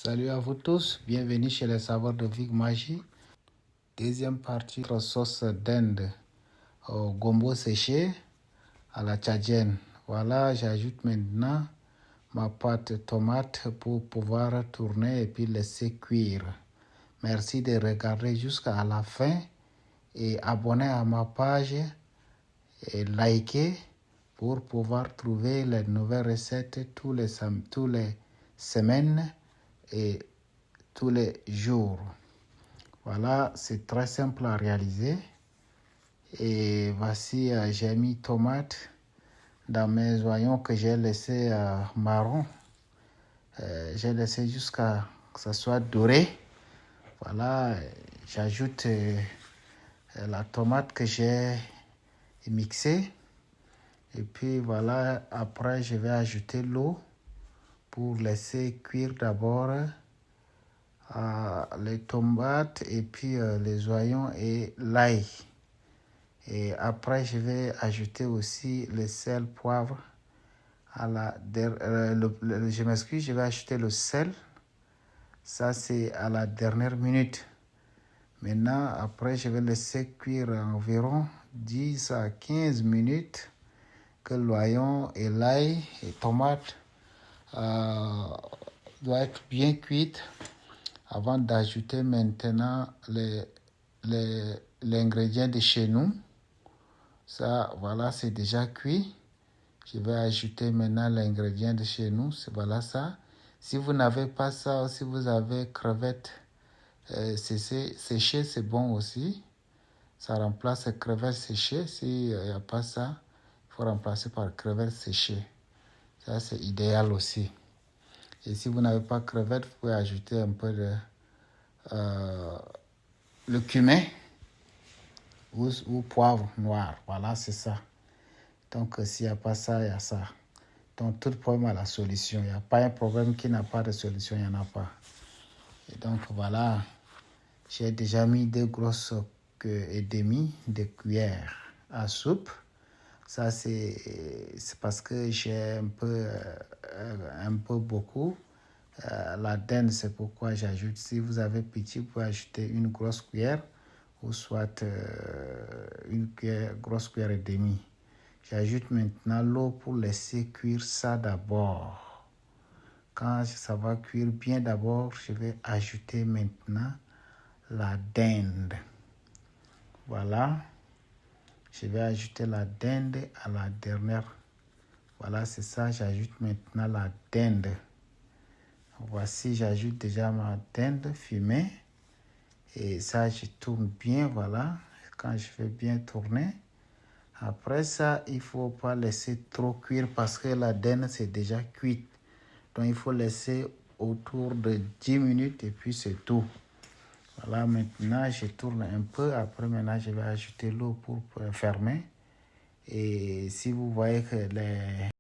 Salut à vous tous, bienvenue chez les Savoirs de Vic Magie. Deuxième partie, notre sauce d'Inde au gombo séché à la tchadienne. Voilà, j'ajoute maintenant ma pâte tomate pour pouvoir tourner et puis laisser cuire. Merci de regarder jusqu'à la fin et abonner à ma page et liker pour pouvoir trouver les nouvelles recettes tous les semaines et tous les jours. Voilà, c'est très simple à réaliser. Et voici, j'ai mis tomate dans mes oignons que j'ai laissé marron. J'ai laissé jusqu'à ce que ça soit doré. Voilà, j'ajoute la tomate que j'ai mixée. Et puis voilà, après je vais ajouter l'eau pour laisser cuire d'abord les tomates et puis les oignons et l'ail. Et après, je vais ajouter aussi le sel, poivre. Je m'excuse, je vais ajouter le sel. Ça, c'est à la dernière minute. Maintenant, après, je vais laisser cuire environ 10 à 15 minutes que l'oignon et l'ail et tomates doivent être bien cuites avant d'ajouter maintenant l'ingrédient de chez nous. Ça, voilà, c'est déjà cuit. Je vais ajouter maintenant l'ingrédient de chez nous. Voilà ça. Si vous n'avez pas ça, si vous avez crevettes séchées, c'est bon aussi. Ça remplace les crevettes séchées. S'il n'y a pas ça, il faut remplacer par crevettes séchées. Ça, c'est idéal aussi. Et si vous n'avez pas crevettes, vous pouvez ajouter un peu de le cumin ou poivre noir. Voilà, c'est ça. Donc, s'il n'y a pas ça, il y a ça. Donc, tout problème a la solution. Il n'y a pas un problème qui n'a pas de solution, il n'y en a pas. Et donc, voilà, j'ai déjà mis 2 grosses et demi de cuillères à soupe. Ça, c'est parce que j'ai un peu beaucoup. La dinde, c'est pourquoi j'ajoute. Si vous avez petit, vous pouvez ajouter une grosse cuillère ou soit une grosse cuillère et demie. J'ajoute maintenant l'eau pour laisser cuire ça d'abord. Quand ça va cuire bien d'abord, je vais ajouter maintenant la dinde. Voilà. Je vais ajouter la dinde à la dernière. Voilà, c'est ça. J'ajoute maintenant la dinde. Voici, j'ajoute déjà ma dinde fumée. Et ça, je tourne bien, voilà. Quand je fais bien tourner. Après ça, il ne faut pas laisser trop cuire parce que la dinde, c'est déjà cuite. Donc, il faut laisser autour de 10 minutes et puis c'est tout. Voilà, maintenant, je tourne un peu. Après, maintenant, je vais ajouter l'eau pour fermer. Et si vous voyez que